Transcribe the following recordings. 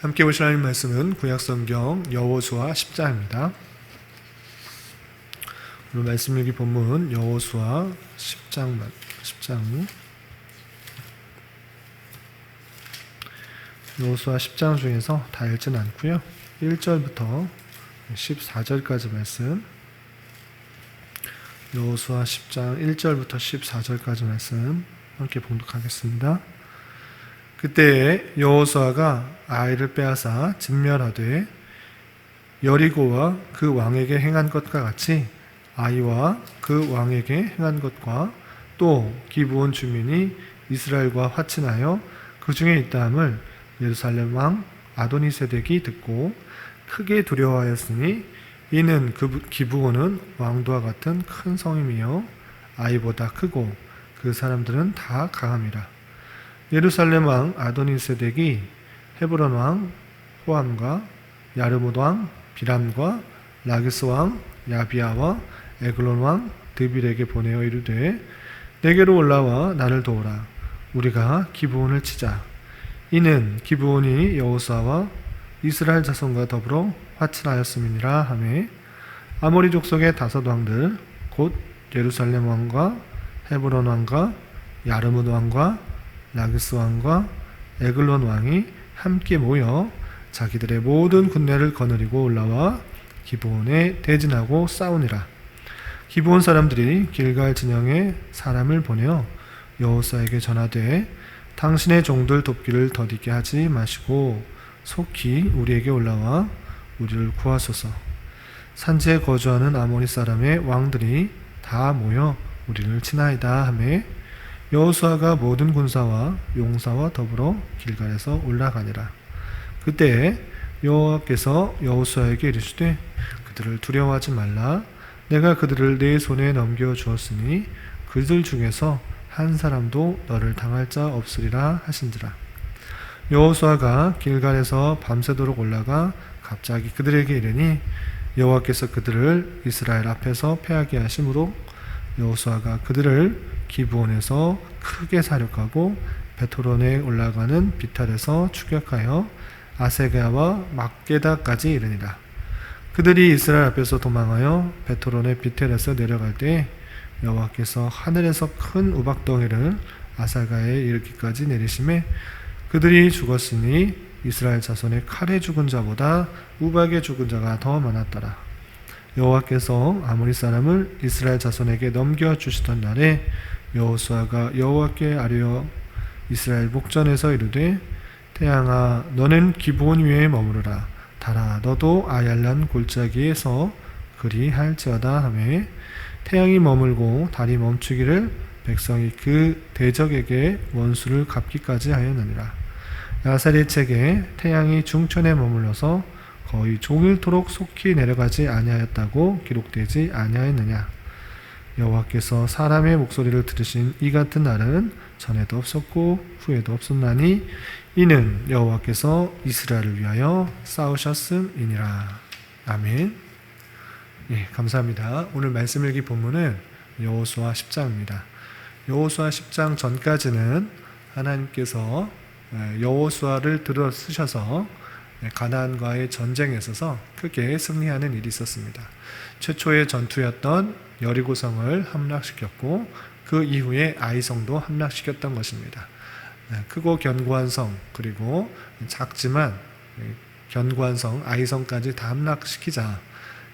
함께 보실 하나님 말씀은 구약성경 여호수아 10장입니다. 오늘 말씀 읽기 본문 여호수아 10장 여호수아 10장 중에서 다 읽지는 않고요. 1절부터 14절까지 말씀, 여호수아 10장 1절부터 14절까지 말씀 함께 봉독하겠습니다. 그때에 여호수아가 아이를 빼앗아 진멸하되 여리고와 그 왕에게 행한 것과 같이 아이와 그 왕에게 행한 것과 또 기브온 주민이 이스라엘과 화친하여 그 중에 있다함을 예루살렘 왕 아도니세덱이 듣고 크게 두려워하였으니 이는 그 기브온은 왕도와 같은 큰 성임이요 아이보다 크고 그 사람들은 다 강함이라. 예루살렘 왕 아도니세덱이 헤브론 왕 호암과 야르뭇 왕 비람과 라기스 왕 야비아와 에글론 왕 드빌에게 보내어 이르되 내게로 올라와 나를 도우라. 우리가 기브온을 치자. 이는 기브온이 여호수아와 이스라엘 자손과 더불어 화친하였음이니라 하매 아모리 족속의 5 왕들 곧 예루살렘 왕과 헤브론 왕과 야르뭇 왕과 라기스 왕과 에글론 왕이 함께 모여 자기들의 모든 군대를 거느리고 올라와 기브온에 대진하고 싸우니라. 기브온 사람들이 길갈 진영에 사람을 보내어 여호수아에게 전하되 당신의 종들 돕기를 더디게 하지 마시고 속히 우리에게 올라와 우리를 구하소서. 산지에 거주하는 아모리 사람의 왕들이 다 모여 우리를 치나이다 하매 여호수아가 모든 군사와 용사와 더불어 길갈에서 올라가니라. 그때 여호와께서 여호수아에게 이르시되 그들을 두려워하지 말라. 내가 그들을 네 손에 넘겨 주었으니 그들 중에서 한 사람도 너를 당할 자 없으리라 하신지라. 여호수아가 길갈에서 밤새도록 올라가 갑자기 그들에게 이르니 여호와께서 그들을 이스라엘 앞에서 패하게 하심으로 여호수아가 그들을 기브온에서 크게 사륙하고 베토론에 올라가는 비탈에서 추격하여 아세가와 막게다까지 이르니라. 그들이 이스라엘 앞에서 도망하여 베토론의 비텔에서 내려갈 때 여호와께서 하늘에서 큰 우박덩이를 아사가에 이르기까지 내리심에 그들이 죽었으니 이스라엘 자손의 칼에 죽은 자보다 우박에 죽은 자가 더 많았더라. 여호와께서 아모리 사람을 이스라엘 자손에게 넘겨주시던 날에 여호수아가 여호와께 아뢰어 이스라엘 목전에서 이르되 태양아 너는 기브온 위에 머무르라. 달아 너도 아얄란 골짜기에서 그리할지어다 하매 태양이 머물고 달이 멈추기를 백성이 그 대적에게 원수를 갚기까지 하였느니라. 야살의 책에 태양이 중천에 머물러서 거의 종일토록 속히 내려가지 아니하였다고 기록되지 아니하였느냐. 여호와께서 사람의 목소리를 들으신 이 같은 날은 전에도 없었고 후에도 없었나니 이는 여호와께서 이스라엘을 위하여 싸우셨음이니라. 아멘. 감사합니다. 오늘 말씀 읽기 본문은 여호수아 10장입니다. 여호수아 10장 전까지는 하나님께서 여호수아를 들어 쓰셔서 가나안과의 전쟁에 있어서 크게 승리하는 일이 있었습니다. 최초의 전투였던 여리고성을 함락시켰고 그 이후에 아이성도 함락시켰던 것입니다. 크고 견고한 성 그리고 작지만 견고한 성 아이성까지 다 함락시키자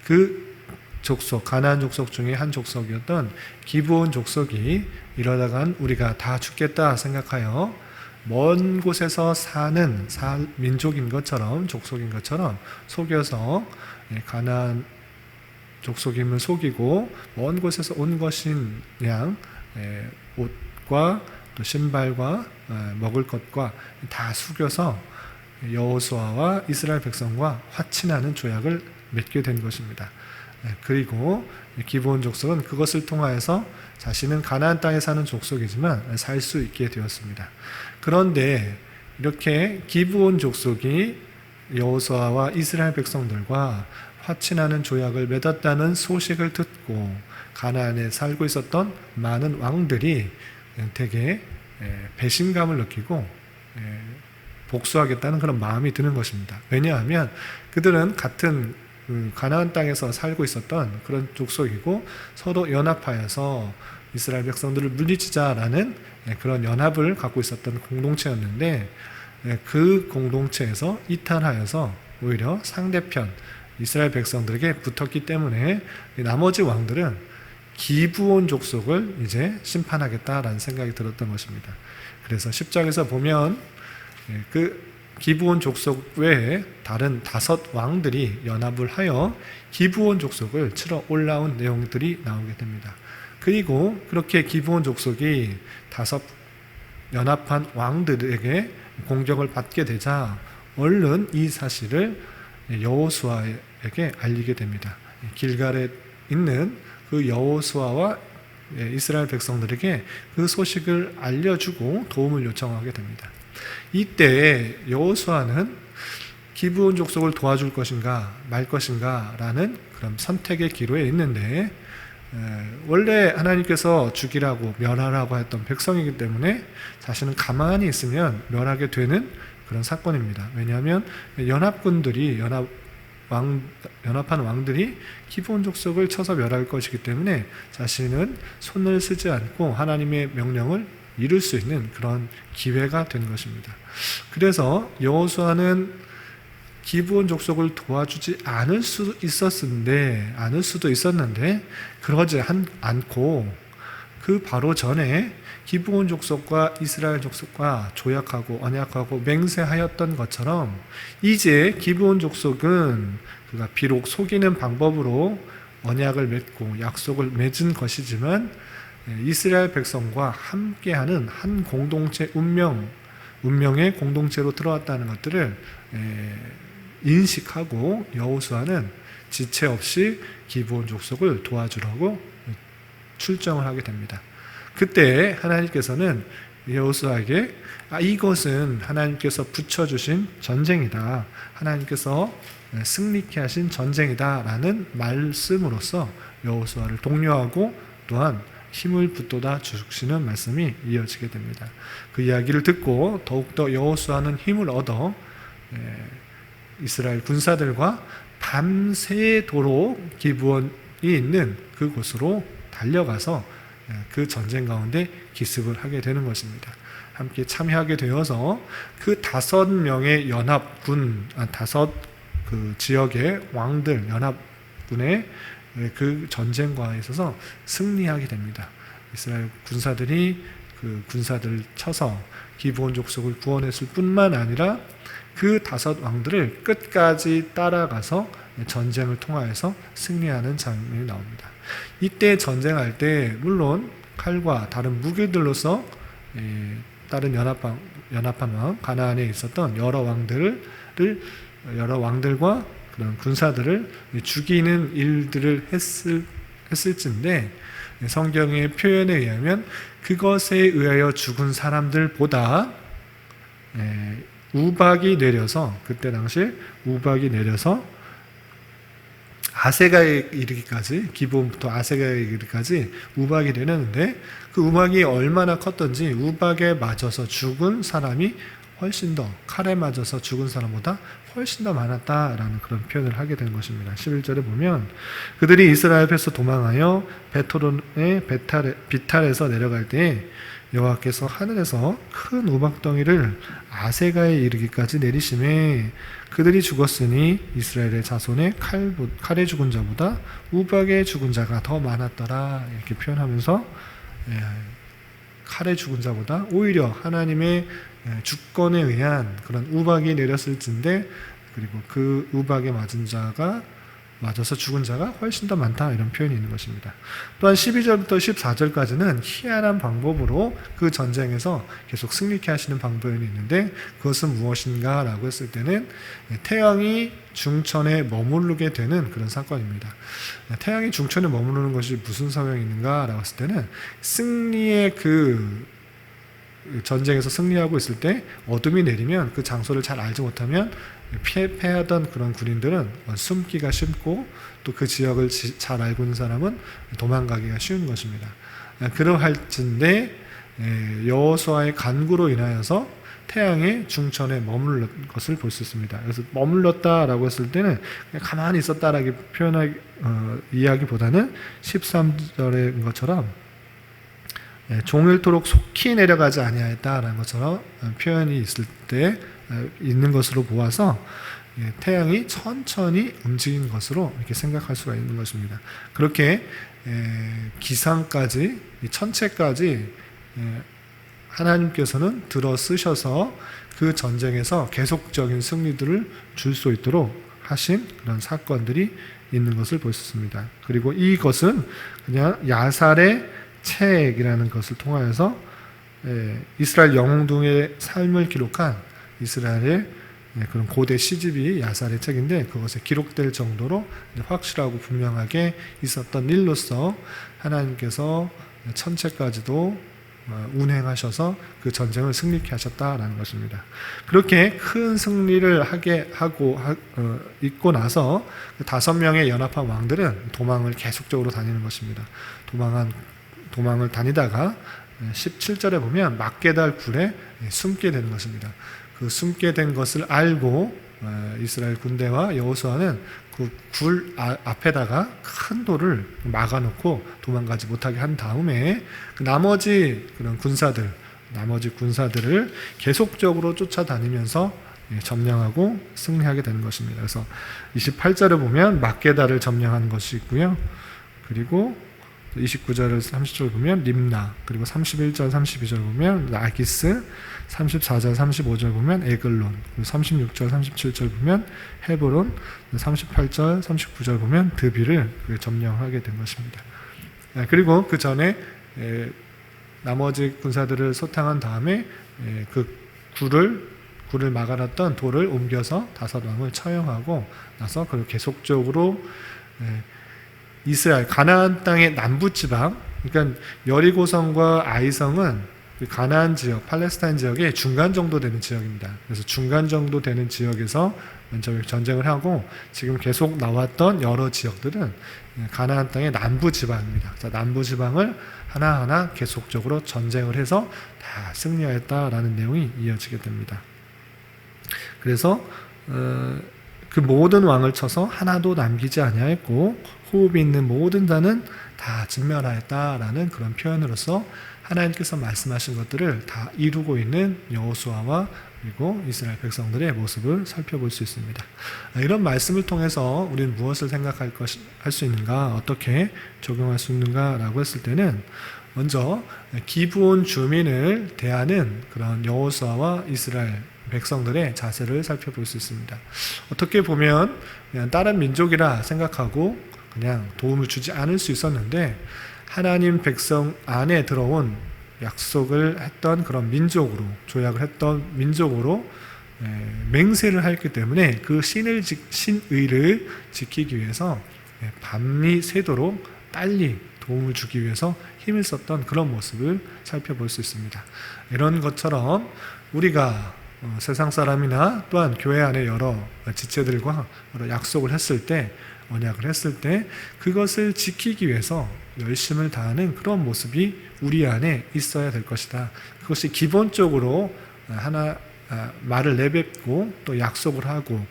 그 족속 가나안 족속 중에 한 족속이었던 기브온 족속이 이러다간 우리가 다 죽겠다 생각하여 먼 곳에서 사는 민족인 것처럼 족속인 것처럼 속여서 가나안 족속임을 속이고 먼 곳에서 온 것인 양 옷과 또 신발과 먹을 것과 다 속여서 여호수아와 이스라엘 백성과 화친하는 조약을 맺게 된 것입니다. 그리고 기브온 족속은 그것을 통하여서 자신은 가나안 땅에 사는 족속이지만 살 수 있게 되었습니다. 그런데 이렇게 기브온 족속이 여호수아와 이스라엘 백성들과 화친하는 조약을 맺었다는 소식을 듣고 가나안에 살고 있었던 많은 왕들이 되게 배신감을 느끼고 복수하겠다는 그런 마음이 드는 것입니다. 왜냐하면 그들은 같은 가나안 땅에서 살고 있었던 그런 족속이고 서로 연합하여서 이스라엘 백성들을 물리치자라는 그런 연합을 갖고 있었던 공동체였는데, 그 공동체에서 이탈하여서 오히려 상대편 이스라엘 백성들에게 붙었기 때문에 나머지 왕들은 기브온 족속을 이제 심판하겠다라는 생각이 들었던 것입니다. 그래서 10장에서 보면 그 기브온 족속 외에 다른 5 왕들이 연합을 하여 기브온 족속을 치러 올라온 내용들이 나오게 됩니다. 그리고 그렇게 기브온 족속이 5 연합한 왕들에게 공격을 받게 되자 얼른 이 사실을 여호수아에게 알리게 됩니다. 길갈에 있는 그 여호수아와 이스라엘 백성들에게 그 소식을 알려주고 도움을 요청하게 됩니다. 이때 여호수아는 기브온 족속을 도와줄 것인가 말 것인가 라는 그런 선택의 기로에 있는데, 원래 하나님께서 죽이라고 멸하라고 했던 백성이기 때문에 자신은 가만히 있으면 멸하게 되는 그런 사건입니다. 왜냐하면 연합군들이 연합한 왕들이 기브온 족속을 쳐서 멸할 것이기 때문에 자신은 손을 쓰지 않고 하나님의 명령을 이룰 수 있는 그런 기회가 된 것입니다. 그래서 여호수아는 기브온 족속을 도와주지 않을 수도 있었는데 그러지 않고 그 바로 전에 기브온 족속과 이스라엘 족속과 조약하고 언약하고 맹세하였던 것처럼 이제 기브온 족속은 그가 비록 속이는 방법으로 언약을 맺고 약속을 맺은 것이지만 이스라엘 백성과 함께하는 한 공동체 운명의 공동체로 들어왔다는 것들을 인식하고 여호수아는 지체 없이 기브온 족속을 도와주려고 출정을 하게 됩니다. 그때 하나님께서는 여호수아에게 이것은 하나님께서 붙여주신 전쟁이다, 하나님께서 승리케 하신 전쟁이다 라는 말씀으로써 여호수아를 독려하고 또한 힘을 붙돋아 주시는 말씀이 이어지게 됩니다. 그 이야기를 듣고 더욱더 여호수아는 힘을 얻어 이스라엘 군사들과 밤새도록 기브온이 있는 그곳으로 달려가서 그 전쟁 가운데 기습을 하게 되는 것입니다. 함께 참여하게 되어서 그 5명의 연합군, 5 그 지역의 왕들 연합군의 그 전쟁과에 있어서 승리하게 됩니다. 이스라엘 군사들이 그 군사들을 쳐서 기브온 족속을 구원했을 뿐만 아니라 그 5 왕들을 끝까지 따라가서 전쟁을 통하여서 승리하는 장면이 나옵니다. 이때 전쟁할 때 물론 칼과 다른 무기들로서 다른 연합한 왕 가나안에 있었던 여러 왕들과 그런 군사들을 죽이는 일들을 했을진데 성경의 표현에 의하면 그것에 의하여 죽은 사람들보다 우박이 내려서, 그때 당시에 우박이 내려서 아세가에 이르기까지, 기브온부터 아세가에 이르기까지 우박이 내렸는데 그 우박이 얼마나 컸던지 우박에 맞아서 죽은 사람이 훨씬 더, 칼에 맞아서 죽은 사람보다 훨씬 더 많았다라는 그런 표현을 하게 된 것입니다. 11절에 보면 그들이 이스라엘 앞에서 도망하여 베토론의 비탈에서 내려갈 때 여호와께서 하늘에서 큰 우박덩이를 아세가에 이르기까지 내리심에 그들이 죽었으니 이스라엘의 자손의 칼에 죽은 자보다 우박에 죽은 자가 더 많았더라, 이렇게 표현하면서 칼에 죽은 자보다 오히려 하나님의 주권에 의한 그런 우박이 내렸을진데, 그리고 그 우박에 맞아서 죽은 자가 훨씬 더 많다, 이런 표현이 있는 것입니다. 또한 12절부터 14절까지는 희한한 방법으로 그 전쟁에서 계속 승리케 하시는 방법이 있는데 그것은 무엇인가 라고 했을 때는 태양이 중천에 머무르게 되는 그런 사건입니다. 태양이 중천에 머무르는 것이 무슨 소용이 있는가 라고 했을 때는 승리의 그 전쟁에서 승리하고 있을 때 어둠이 내리면 그 장소를 잘 알지 못하면 패하던 그런 군인들은 숨기가 쉽고 또 그 지역을 잘 알고 있는 사람은 도망가기가 쉬운 것입니다. 그러할진데 여호수아의 간구로 인하여서 태양의 중천에 머물렀 것을 볼 수 있습니다. 그래서 머물렀다라고 했을 때는 그냥 가만히 있었다라고 이야기보다는 13절의 것처럼 종일토록 속히 내려가지 아니하였다라는 것처럼 표현이 있을 때 있는 것으로 보아서 태양이 천천히 움직인 것으로 이렇게 생각할 수가 있는 것입니다. 그렇게 기상까지, 천체까지 하나님께서는 들어 쓰셔서 그 전쟁에서 계속적인 승리들을 줄 수 있도록 하신 그런 사건들이 있는 것을 볼 수 있습니다. 그리고 이것은 그냥 야살의 책이라는 것을 통하여서 이스라엘 영웅들의 삶을 기록한 이스라엘의 그런 고대 시집이 야살의 책인데, 그것에 기록될 정도로 확실하고 분명하게 있었던 일로서 하나님께서 천체까지도 운행하셔서 그 전쟁을 승리케 하셨다라는 것입니다. 그렇게 큰 승리를 하게 하고 있고 나서 5명의 연합한 왕들은 도망을 계속적으로 다니는 것입니다. 도망을 다니다가 17절에 보면 막게달 굴에 숨게 되는 것입니다. 그 숨게 된 것을 알고 이스라엘 군대와 여호수아는 그 굴 앞에다가 큰 돌을 막아놓고 도망가지 못하게 한 다음에 나머지 군사들을 계속적으로 쫓아다니면서 점령하고 승리하게 되는 것입니다. 그래서 28절에 보면 막게다를 점령한 것이 있고요. 그리고 29절, 30절 보면 림나, 그리고 31절, 32절 보면 라기스, 34절, 35절 보면 에글론, 36절, 37절 보면 헤브론, 38절, 39절 보면 드비를 점령하게 된 것입니다. 그리고 그 전에 나머지 군사들을 소탕한 다음에 그 굴을 막아놨던 돌을 옮겨서 5왕을 처형하고 나서 그걸 계속적으로 이스라엘 가나안 땅의 남부 지방, 그러니까 여리고성과 아이성은 가나안 지역, 팔레스타인 지역의 중간 정도 되는 지역입니다. 그래서 중간 정도 되는 지역에서 먼저 전쟁을 하고 지금 계속 나왔던 여러 지역들은 가나안 땅의 남부 지방입니다. 남부 지방을 하나하나 계속적으로 전쟁을 해서 다 승리하였다라는 내용이 이어지게 됩니다. 그래서 그 모든 왕을 쳐서 하나도 남기지 아니하였고 호흡이 있는 모든 자는 다 진멸하였다라는 그런 표현으로서 하나님께서 말씀하신 것들을 다 이루고 있는 여호수아와 그리고 이스라엘 백성들의 모습을 살펴볼 수 있습니다. 이런 말씀을 통해서 우리는 무엇을 생각할 수 있는가, 어떻게 적용할 수 있는가라고 했을 때는 먼저 기브온 주민을 대하는 그런 여호수아와 이스라엘 백성들의 자세를 살펴볼 수 있습니다. 어떻게 보면 그냥 다른 민족이라 생각하고 그냥 도움을 주지 않을 수 있었는데, 하나님 백성 안에 들어온 약속을 했던 그런 민족으로, 조약을 했던 민족으로 맹세를 했기 때문에 그 신의를 지키기 위해서 밤이 새도록 빨리 도움을 주기 위해서 힘을 썼던 그런 모습을 살펴볼 수 있습니다. 이런 것처럼 우리가 세상 사람이나 또한 교회 안에 여러 지체들과 여러 약속을 했을 때, 언약을 했을 때 그것을 지키기 위해서 열심을 다하는 그런 모습이 우리 안에 있어야 될 것이다. 그것이 기본적으로 말을 내뱉고 또 약속을 하고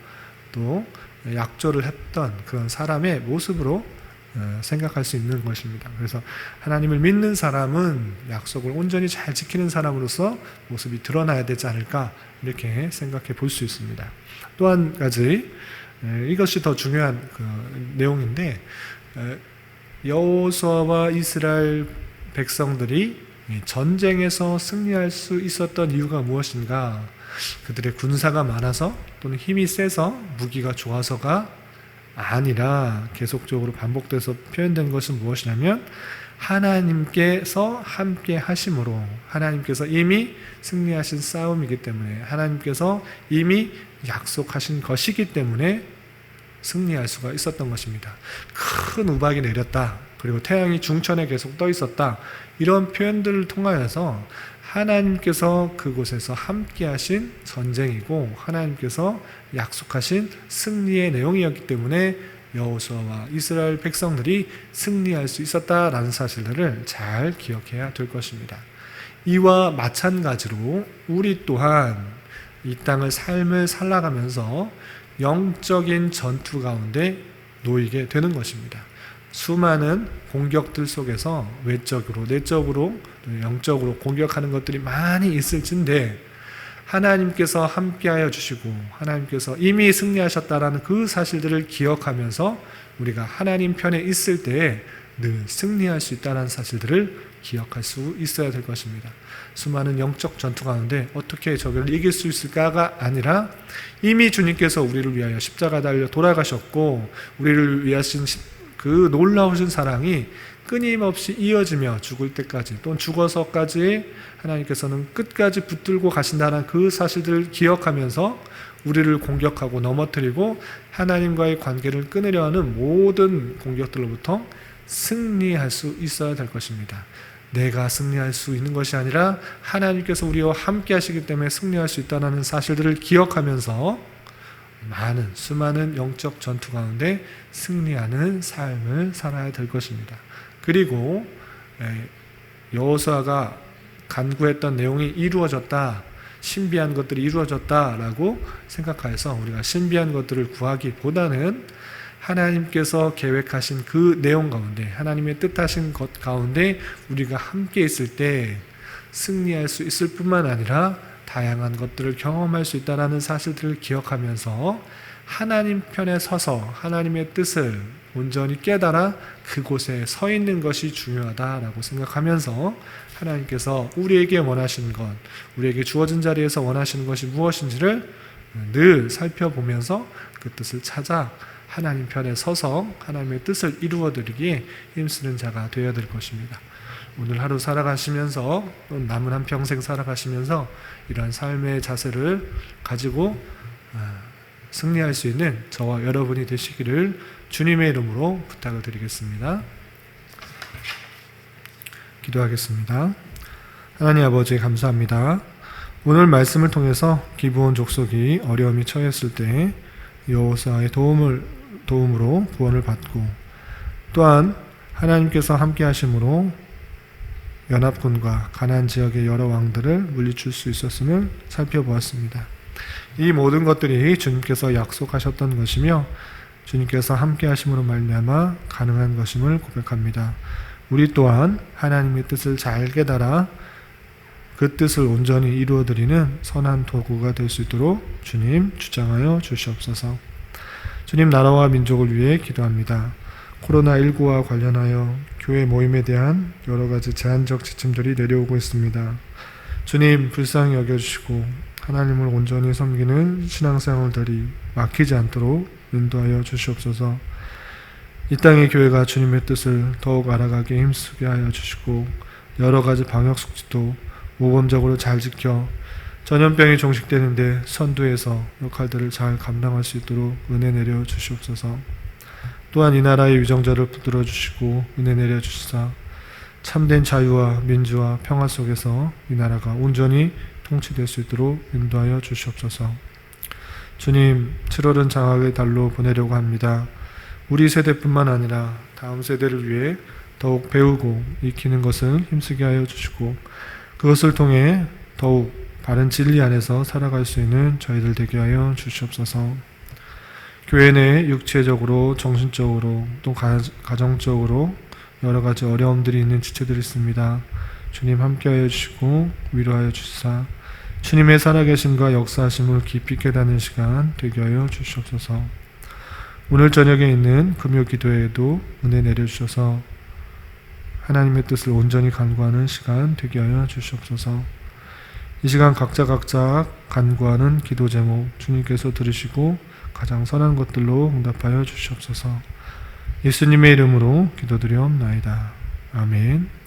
또 약조를 했던 그런 사람의 모습으로 생각할 수 있는 것입니다. 그래서 하나님을 믿는 사람은 약속을 온전히 잘 지키는 사람으로서 모습이 드러나야 되지 않을까, 이렇게 생각해 볼 수 있습니다. 또 한 가지, 이것이 더 중요한 내용인데, 여호수아와 이스라엘 백성들이 전쟁에서 승리할 수 있었던 이유가 무엇인가? 그들의 군사가 많아서 또는 힘이 세서 무기가 좋아서가 아니라 계속적으로 반복돼서 표현된 것은 무엇이냐면 하나님께서 함께 하심으로, 하나님께서 이미 승리하신 싸움이기 때문에, 하나님께서 이미 약속하신 것이기 때문에 승리할 수가 있었던 것입니다. 큰 우박이 내렸다, 그리고 태양이 중천에 계속 떠 있었다, 이런 표현들을 통하여서 하나님께서 그곳에서 함께 하신 전쟁이고 하나님께서 약속하신 승리의 내용이었기 때문에 여호수아와 이스라엘 백성들이 승리할 수 있었다라는 사실들을 잘 기억해야 될 것입니다. 이와 마찬가지로 우리 또한 이 땅을 삶을 살아가면서 영적인 전투 가운데 놓이게 되는 것입니다. 수많은 공격들 속에서 외적으로, 내적으로, 영적으로 공격하는 것들이 많이 있을진데 하나님께서 함께하여 주시고 하나님께서 이미 승리하셨다라는 그 사실들을 기억하면서 우리가 하나님 편에 있을 때에 늘 승리할 수 있다는 사실들을 기억할 수 있어야 될 것입니다. 수많은 영적 전투 가운데 어떻게 저기를 이길 수 있을까가 아니라 이미 주님께서 우리를 위하여 십자가 달려 돌아가셨고 우리를 위하신 그 놀라우신 사랑이 끊임없이 이어지며 죽을 때까지 또는 죽어서까지 하나님께서는 끝까지 붙들고 가신다는 그 사실들을 기억하면서 우리를 공격하고 넘어뜨리고 하나님과의 관계를 끊으려 하는 모든 공격들로부터 승리할 수 있어야 될 것입니다. 내가 승리할 수 있는 것이 아니라 하나님께서 우리와 함께 하시기 때문에 승리할 수 있다는 사실들을 기억하면서 수많은 영적 전투 가운데 승리하는 삶을 살아야 될 것입니다. 그리고 여호수아가 간구했던 내용이 이루어졌다, 신비한 것들이 이루어졌다라고 생각해서 우리가 신비한 것들을 구하기보다는 하나님께서 계획하신 그 내용 가운데, 하나님의 뜻하신 것 가운데 우리가 함께 있을 때 승리할 수 있을 뿐만 아니라 다양한 것들을 경험할 수 있다는 사실들을 기억하면서 하나님 편에 서서 하나님의 뜻을 온전히 깨달아 그곳에 서 있는 것이 중요하다라고 생각하면서 하나님께서 우리에게 원하시는 것, 우리에게 주어진 자리에서 원하시는 것이 무엇인지를 늘 살펴보면서 그 뜻을 찾아 하나님 편에 서서 하나님의 뜻을 이루어드리기에 힘쓰는 자가 되어야 될 것입니다. 오늘 하루 살아가시면서 남은 한 평생 살아가시면서 이러한 삶의 자세를 가지고 승리할 수 있는 저와 여러분이 되시기를 주님의 이름으로 부탁을 드리겠습니다. 기도하겠습니다. 하나님 아버지 감사합니다. 오늘 말씀을 통해서 기브온 족속이 어려움이 처했을 때 여호수아의 도움으로 구원을 받고 또한 하나님께서 함께 하심으로 연합군과 가나안 지역의 여러 왕들을 물리칠 수 있었음을 살펴보았습니다. 이 모든 것들이 주님께서 약속하셨던 것이며 주님께서 함께 하심으로 말미암아 가능한 것임을 고백합니다. 우리 또한 하나님의 뜻을 잘 깨달아 그 뜻을 온전히 이루어드리는 선한 도구가 될 수 있도록 주님 주장하여 주시옵소서. 주님 나라와 민족을 위해 기도합니다. 코로나19와 관련하여 교회 모임에 대한 여러 가지 제한적 지침들이 내려오고 있습니다. 주님 불쌍히 여겨주시고 하나님을 온전히 섬기는 신앙생활들이 막히지 않도록 인도하여 주시옵소서. 이 땅의 교회가 주님의 뜻을 더욱 알아가게 힘쓰게 하여 주시고 여러 가지 방역 수칙도 모범적으로 잘 지켜 전염병이 종식되는데 선두에서 역할들을 잘 감당할 수 있도록 은혜 내려 주시옵소서. 또한 이 나라의 위정자를 붙들어 주시고 은혜 내려 주시사 참된 자유와 민주와 평화 속에서 이 나라가 온전히 통치될 수 있도록 인도하여 주시옵소서. 주님, 7월은 장학의 달로 보내려고 합니다. 우리 세대뿐만 아니라 다음 세대를 위해 더욱 배우고 익히는 것을 힘쓰게 하여 주시고 그것을 통해 더욱 바른 진리 안에서 살아갈 수 있는 저희들 되게 하여 주시옵소서. 교회 내 육체적으로, 정신적으로, 또 가정적으로 여러 가지 어려움들이 있는 지체들이 있습니다. 주님 함께하여 주시고 위로하여 주시사 주님의 살아계심과 역사하심을 깊이 깨닫는 시간 되게 하여 주시옵소서. 오늘 저녁에 있는 금요 기도회에도 은혜 내려주셔서 하나님의 뜻을 온전히 간구하는 시간 되게 하여 주시옵소서. 이 시간 각자 간구하는 기도 제목 주님께서 들으시고 가장 선한 것들로 응답하여 주시옵소서. 예수님의 이름으로 기도드리옵나이다. 아멘.